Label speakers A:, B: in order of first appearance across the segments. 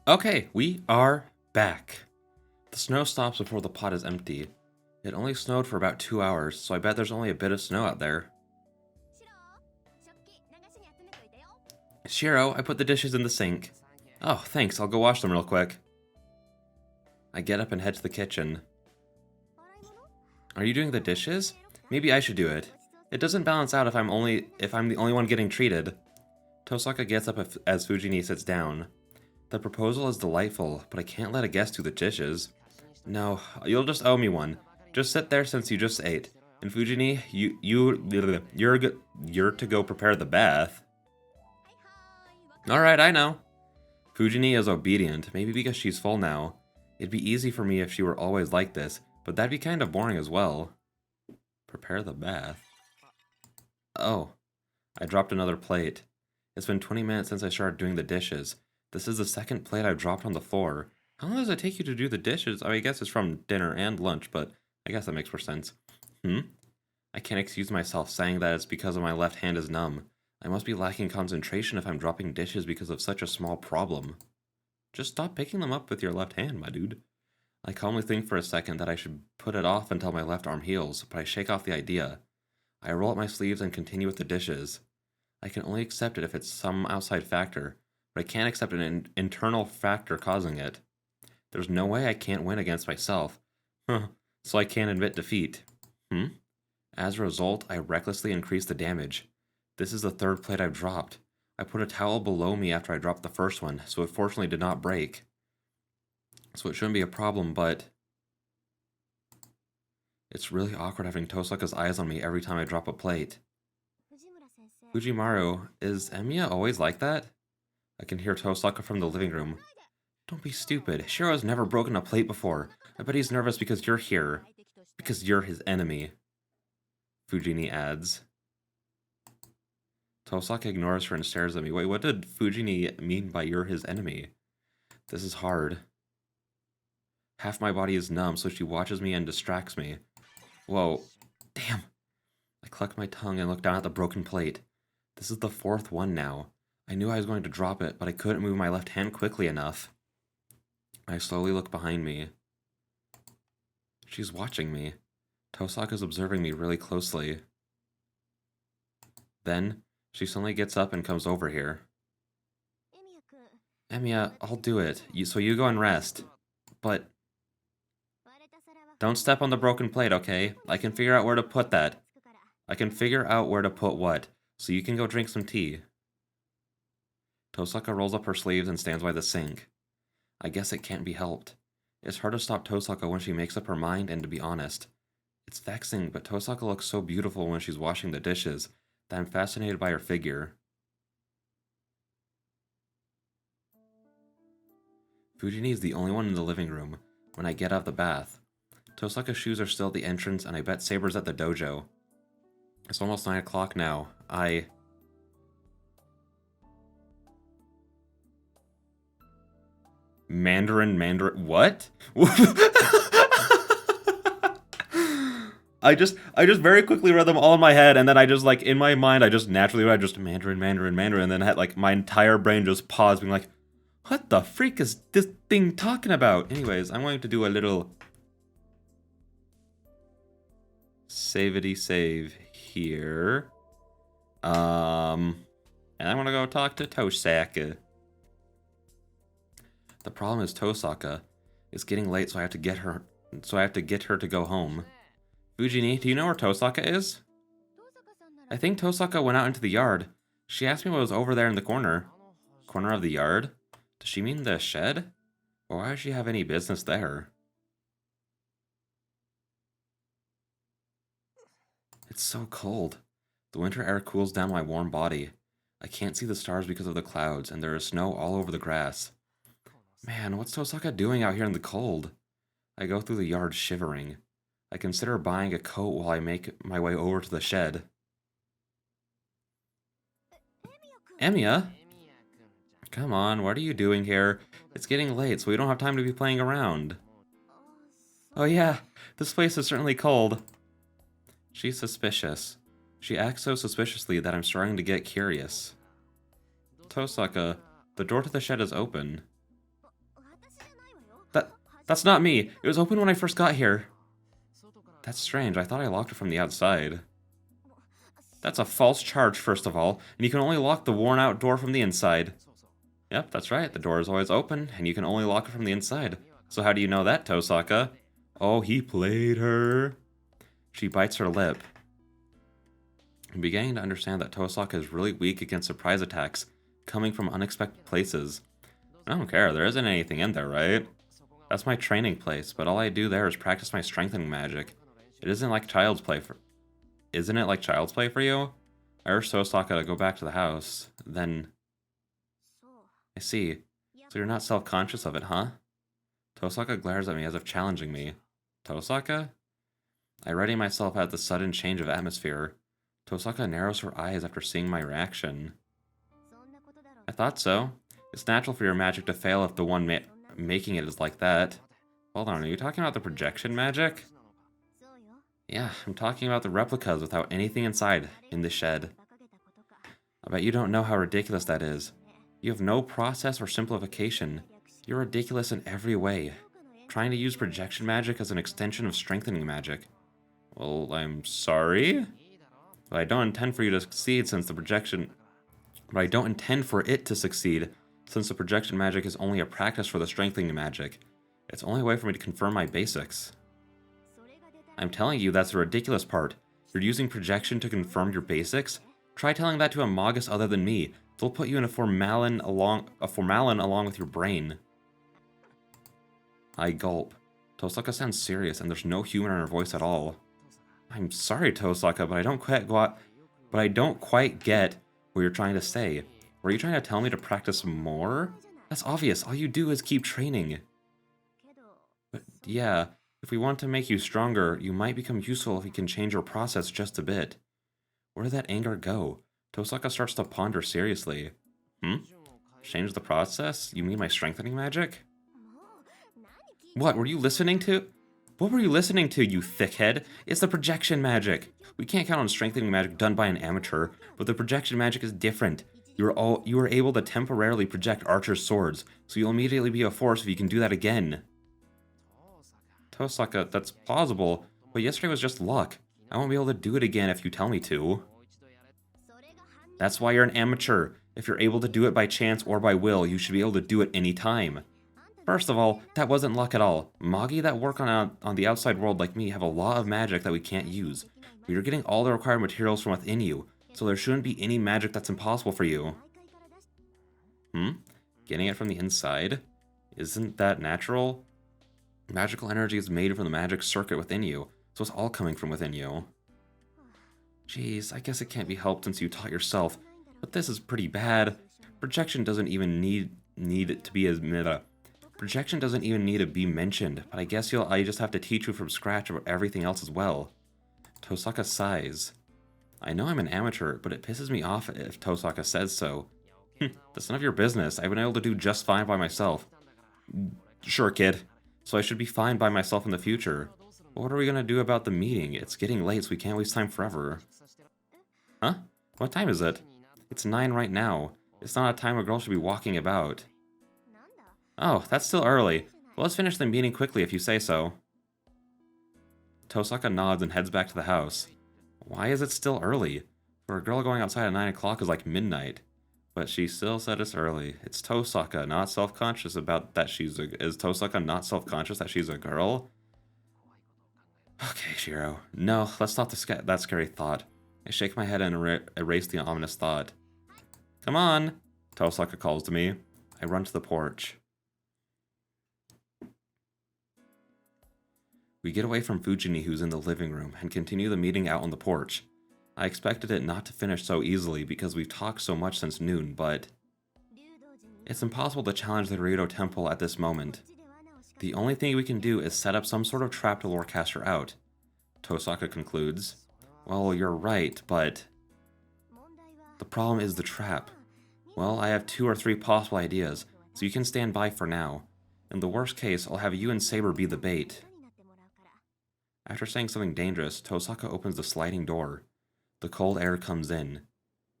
A: Okay, we are back. The snow stops before the pot is empty. It only snowed for about 2 hours, so I bet there's only a bit of snow out there. Shiro, I put the dishes in the sink. Oh, thanks, I'll go wash them real quick. I get up and head to the kitchen. Are you doing the dishes? Maybe I should do it. It doesn't balance out if I'm the only one getting treated. Tosaka gets up as Fujini sits down. The proposal is delightful, but I can't let a guest do the dishes. No, you'll just owe me one. Just sit there since you just ate. And Fujini, you're to go prepare the bath. Alright, I know. Fujini is obedient, maybe because she's full now. It'd be easy for me if she were always like this, but that'd be kind of boring as well. Prepare the bath. Oh, I dropped another plate. It's been 20 minutes since I started doing the dishes. This is the second plate I've dropped on the floor. How long does it take you to do the dishes? I guess it's from dinner and lunch, but I guess that makes more sense. I can't excuse myself saying that it's because my left hand is numb. I must be lacking concentration if I'm dropping dishes because of such a small problem. Just stop picking them up with your left hand, my dude. I calmly think for a second that I should put it off until my left arm heals, but I shake off the idea. I roll up my sleeves and continue with the dishes. I can only accept it if it's some outside factor, but I can't accept an internal factor causing it. There's no way I can't win against myself. So I can't admit defeat. As a result, I recklessly increase the damage. This is the third plate I've dropped. I put a towel below me after I dropped the first one, so it fortunately did not break. So it shouldn't be a problem, but... It's really awkward having Tosaka's eyes on me every time I drop a plate. Fujimaru, is Emiya always like that? I can hear Tosaka from the living room. Don't be stupid. Shiro's never broken a plate before. I bet he's nervous because you're here. Because you're his enemy. Fujini adds. Tosaka ignores her and stares at me. Wait, what did Fujini mean by you're his enemy? This is hard. Half my body is numb, so she watches me and distracts me. Whoa. Damn. I cluck my tongue and look down at the broken plate. This is the fourth one now. I knew I was going to drop it, but I couldn't move my left hand quickly enough. I slowly look behind me. She's watching me. Tosaka's observing me really closely. Then, she suddenly gets up and comes over here. Emiya, I'll do it. So you go and rest. But... Don't step on the broken plate, okay? I can figure out where to put that. I can figure out where to put what, so you can go drink some tea. Tosaka rolls up her sleeves and stands by the sink. I guess it can't be helped. It's hard to stop Tosaka when she makes up her mind, and to be honest, it's vexing, but Tosaka looks so beautiful when she's washing the dishes that I'm fascinated by her figure. Fujini is the only one in the living room when I get out of the bath. Tosaka's shoes are still at the entrance, and I bet Saber's at the dojo. It's almost 9 o'clock now. Mandarin, what? I just very quickly read them all in my head, and then I just, like, in my mind, I just naturally read just Mandarin, and then had, like, my entire brain just paused, being like, what the freak is this thing talking about? Anyways, I'm going to do a little savity save here. And I'm gonna go talk to Tosaka. The problem is Tosaka. It's getting late, so I have to get her to go home. Fujini, do you know where Tosaka is? I think Tosaka went out into the yard. She asked me what was over there in the corner. Corner of the yard? Does she mean the shed? Or why does she have any business there? It's so cold. The winter air cools down my warm body. I can't see the stars because of the clouds, and there is snow all over the grass. Man, what's Tosaka doing out here in the cold? I go through the yard shivering. I consider buying a coat while I make my way over to the shed. Emiya? Come on, what are you doing here? It's getting late, so we don't have time to be playing around. Oh yeah, this place is certainly cold. She's suspicious. She acts so suspiciously that I'm starting to get curious. Tosaka, the door to the shed is open. That's not me. It was open when I first got here. That's strange. I thought I locked it from the outside. That's a false charge, first of all, and you can only lock the worn-out door from the inside. Yep, that's right. The door is always open, and you can only lock it from the inside. So how do you know that, Tosaka? Oh, he played her. She bites her lip. I'm beginning to understand that Tosaka is really weak against surprise attacks, coming from unexpected places. I don't care, there isn't anything in there, right? That's my training place, but all I do there is practice my strengthening magic. It isn't like child's play for... Isn't it like child's play for you? I urged Tosaka to go back to the house. Then... I see. So you're not self-conscious of it, huh? Tosaka glares at me as if challenging me. Tosaka? I ready myself at the sudden change of atmosphere. Tosaka narrows her eyes after seeing my reaction. I thought so. It's natural for your magic to fail if the one making it is like that. Hold on, are you talking about the projection magic? Yeah, I'm talking about the replicas without anything inside, in the shed. I bet you don't know how ridiculous that is. You have no process or simplification. You're ridiculous in every way. Trying to use projection magic as an extension of strengthening magic. Well, I'm sorry? But I don't intend for you to succeed since the projection... But I don't intend for it to succeed, since the projection magic is only a practice for the strengthening magic. It's the only way for me to confirm my basics. I'm telling you that's the ridiculous part. You're using projection to confirm your basics? Try telling that to a Magus other than me. They'll put you in a formalin along with your brain. I gulp. Tosaka sounds serious, and there's no humor in her voice at all. I'm sorry, Tosaka, but I don't quite get what you're trying to say. Were you trying to tell me to practice more? That's obvious. All you do is keep training. But yeah, if we want to make you stronger, you might become useful if we can change your process just a bit. Where did that anger go? Tosaka starts to ponder seriously. Change the process? You mean my strengthening magic? What were you listening to? What were you listening to, you thickhead? It's the projection magic. We can't count on strengthening magic done by an amateur, but the projection magic is different. You are able to temporarily project Archer's swords, so you'll immediately be a force if you can do that again. Tosaka, that's plausible, but yesterday was just luck. I won't be able to do it again if you tell me to. That's why you're an amateur. If you're able to do it by chance or by will, you should be able to do it any time. First of all, that wasn't luck at all. Magi that work on the outside world like me have a law of magic that we can't use. But you're getting all the required materials from within you, so there shouldn't be any magic that's impossible for you. Getting it from the inside? Isn't that natural? Magical energy is made from the magic circuit within you, so it's all coming from within you. Jeez, I guess it can't be helped since you taught yourself, but this is pretty bad. Projection doesn't even need it to be Projection doesn't even need to be mentioned, but I guess I just have to teach you from scratch about everything else as well. Tosaka sighs. I know I'm an amateur, but it pisses me off if Tosaka says so. That's none of your business. I've been able to do just fine by myself. Sure, kid. So I should be fine by myself in the future. But what are we gonna do about the meeting? It's getting late, so we can't waste time forever. Huh? What time is it? It's 9 right now. It's not a time a girl should be walking about. Oh, that's still early. Well, let's finish the meeting quickly if you say so. Tosaka nods and heads back to the house. Why is it still early? For a girl going outside at 9 o'clock is like midnight. But she still said it's early. It's Tosaka, not self-conscious about that Is Tosaka not self-conscious that she's a girl? Okay, Shiro. No, let's stop that scary thought. I shake my head and erase the ominous thought. Come on, Tosaka calls to me. I run to the porch. We get away from Fujini, who's in the living room, and continue the meeting out on the porch. I expected it not to finish so easily because we've talked so much since noon, but... It's impossible to challenge the Rito Temple at this moment. The only thing we can do is set up some sort of trap to lure Caster out. Tosaka concludes. Well, you're right, but... The problem is the trap. Well, I have 2 or 3 possible ideas, so you can stand by for now. In the worst case, I'll have you and Saber be the bait. After saying something dangerous, Tosaka opens the sliding door. The cold air comes in.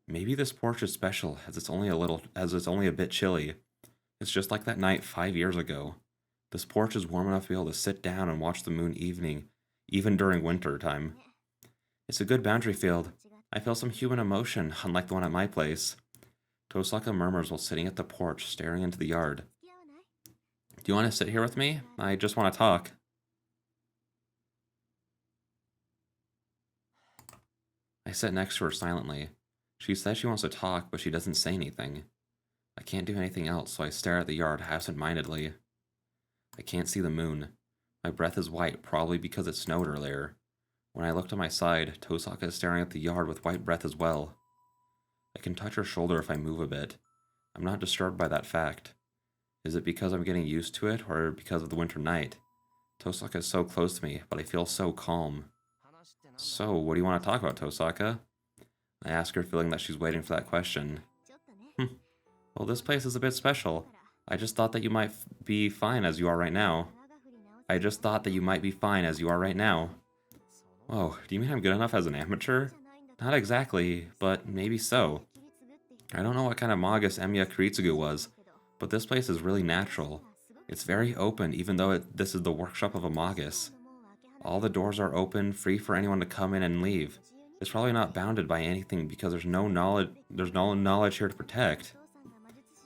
A: Maybe this porch is special, as it's only a bit chilly. It's just like that night 5 years ago. This porch is warm enough to be able to sit down and watch the moon even during winter time. It's a good boundary field. I feel some human emotion, unlike the one at my place. Tosaka murmurs while sitting at the porch, staring into the yard. Do you want to sit here with me? I just want to talk. I sit next to her silently. She says she wants to talk, but she doesn't say anything. I can't do anything else, so I stare at the yard absent-mindedly. I can't see the moon. My breath is white, probably because it snowed earlier. When I look to my side, Tosaka is staring at the yard with white breath as well. I can touch her shoulder if I move a bit. I'm not disturbed by that fact. Is it because I'm getting used to it, or because of the winter night? Tosaka is so close to me, but I feel so calm. So, what do you want to talk about, Tosaka? I ask her, feeling that she's waiting for that question. Well, this place is a bit special. I just thought that you might be fine as you are right now. Oh, do you mean I'm good enough as an amateur? Not exactly, but maybe so. I don't know what kind of Magus Emiya Kiritsugu was, but this place is really natural. It's very open, even though this is the workshop of a Magus. All the doors are open, free for anyone to come in and leave. It's probably not bounded by anything because there's no knowledge here to protect.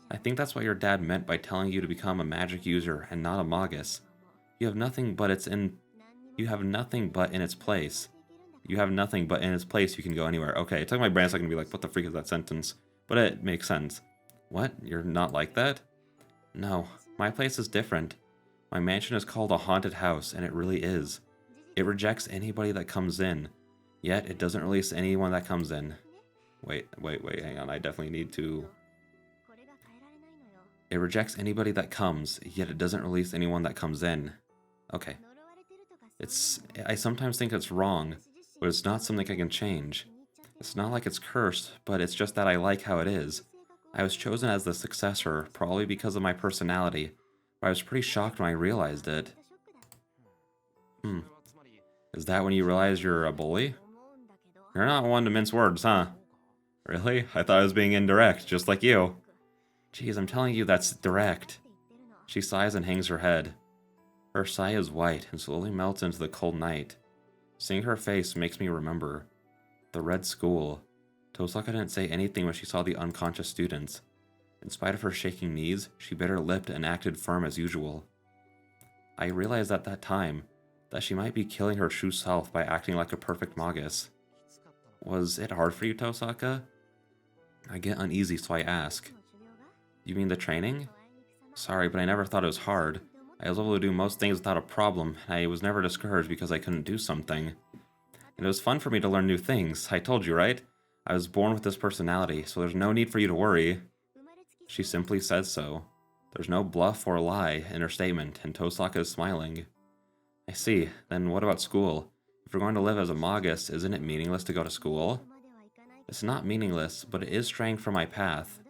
A: I think that's what your dad meant by telling you to become a magic user and not a Magus. You have nothing but in its place. You can go anywhere. Okay, it took my brain a second to be like, what the freak is that sentence? But it makes sense. What? You're not like that? No, my place is different. My mansion is called a haunted house, and it really is. It rejects anybody that comes in, yet it doesn't release anyone that comes in. Wait, hang on, I definitely need to... It rejects anybody that comes, yet it doesn't release anyone that comes in. Okay. I sometimes think it's wrong, but it's not something I can change. It's not like it's cursed, but it's just that I like how it is. I was chosen as the successor, probably because of my personality, but I was pretty shocked when I realized it. Is that when you realize you're a bully? You're not one to mince words, huh? Really? I thought I was being indirect, just like you. Geez, I'm telling you that's direct. She sighs and hangs her head. Her sigh is white and slowly melts into the cold night. Seeing her face makes me remember. The Red School. Tosaka didn't say anything when she saw the unconscious students. In spite of her shaking knees, she bit her lip and acted firm as usual. I realized at that time that she might be killing her true self by acting like a perfect Magus. Was it hard for you, Tosaka? I get uneasy, so I ask. You mean the training? Sorry, but I never thought it was hard. I was able to do most things without a problem, and I was never discouraged because I couldn't do something. And it was fun for me to learn new things, I told you, right? I was born with this personality, so there's no need for you to worry. She simply says so. There's no bluff or lie in her statement, and Tosaka is smiling. I see. Then what about school? If you're going to live as a Magus, isn't it meaningless to go to school? It's not meaningless, but it is straying from my path.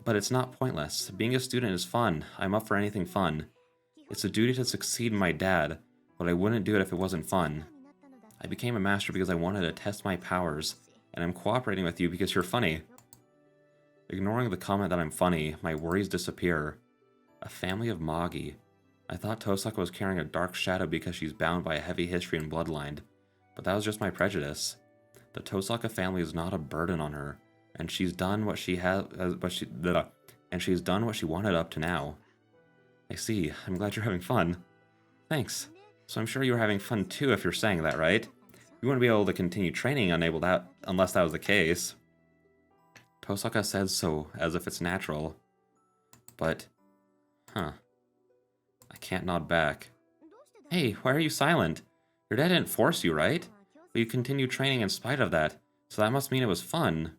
A: But it's not pointless. Being a student is fun. I'm up for anything fun. It's a duty to succeed in my dad, but I wouldn't do it if it wasn't fun. I became a master because I wanted to test my powers, and I'm cooperating with you because you're funny. Ignoring the comment that I'm funny, my worries disappear. A family of Magi. I thought Tosaka was carrying a dark shadow because she's bound by a heavy history and bloodline, but that was just my prejudice. The Tosaka family is not a burden on her, and she's done what she wanted up to now. I see. I'm glad you're having fun. Thanks. So I'm sure you're having fun too if you're saying that, right? You wouldn't be able to continue training unless that was the case. Tosaka says so, as if it's natural. But, I can't nod back. Hey, why are you silent? Your dad didn't force you, right? But you continued training in spite of that, so that must mean it was fun.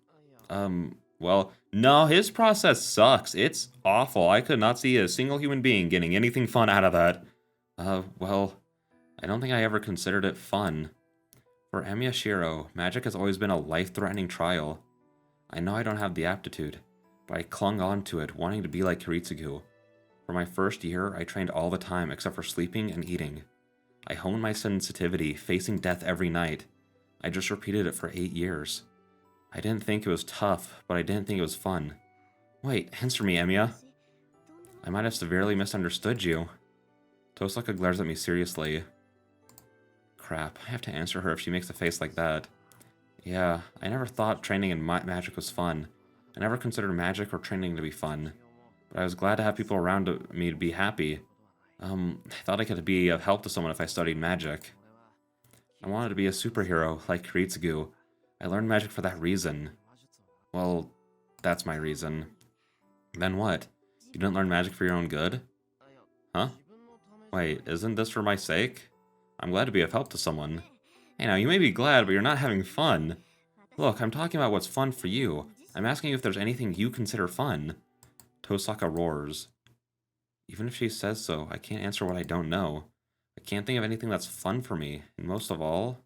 A: Well, no, his process sucks. It's awful. I could not see a single human being getting anything fun out of that. Well, I don't think I ever considered it fun. For Emiya Shiro, magic has always been a life-threatening trial. I know I don't have the aptitude, but I clung on to it, wanting to be like Kiritsugu. For my first year, I trained all the time except for sleeping and eating. I honed my sensitivity, facing death every night. I just repeated it for 8 years. I didn't think it was tough, but I didn't think it was fun. Wait, answer me, Emiya. I might have severely misunderstood you. Tosaka glares at me seriously. Crap, I have to answer her if she makes a face like that. Yeah, I never thought training in magic was fun. I never considered magic or training to be fun. But I was glad to have people around me to be happy. I thought I could be of help to someone if I studied magic. I wanted to be a superhero, like Kiritsugu. I learned magic for that reason. Well, that's my reason. Then what? You didn't learn magic for your own good? Huh? Wait, isn't this for my sake? I'm glad to be of help to someone. Hey now, you may be glad, but you're not having fun. Look, I'm talking about what's fun for you. I'm asking you if there's anything you consider fun. Tosaka roars. Even if she says so, I can't answer what I don't know. I can't think of anything that's fun for me, and most of all,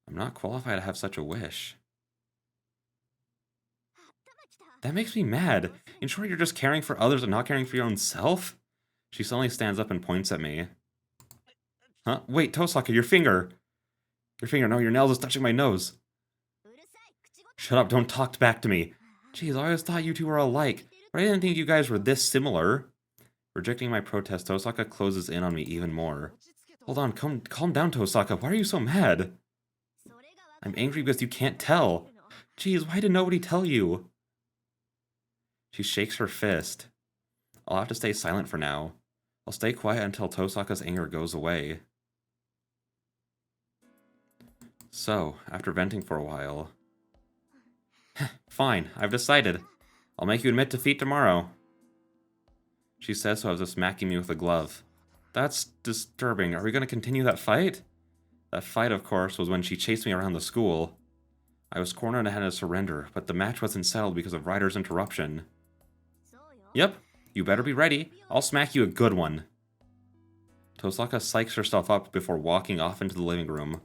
A: I'm not qualified to have such a wish. That makes me mad. In short, you're just caring for others and not caring for your own self? She suddenly stands up and points at me. Huh? Wait, Tosaka, your finger! Your finger, no, your nails is touching my nose. Shut up, don't talk back to me. Jeez, I always thought you two were alike, but I didn't think you guys were this similar. Rejecting my protest, Tosaka closes in on me even more. Hold on, calm down, Tosaka. Why are you so mad? I'm angry because you can't tell. Jeez, why did nobody tell you? She shakes her fist. I'll have to stay silent for now. I'll stay quiet until Tosaka's anger goes away. So, after venting for a while... Fine, I've decided. I'll make you admit defeat tomorrow. She says so as if smacking me with a glove. That's disturbing. Are we going to continue that fight? That fight, of course, was when she chased me around the school. I was cornered and had to surrender, but the match wasn't settled because of Ryder's interruption. Yep, you better be ready. I'll smack you a good one. Tosaka psychs herself up before walking off into the living room.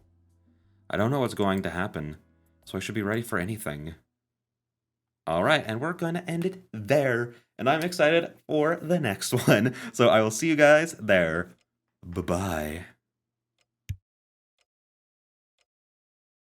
A: I don't know what's going to happen, so I should be ready for anything. Alright, and we're going to end it there. And I'm excited for the next one. So I will see you guys there. Bye-bye.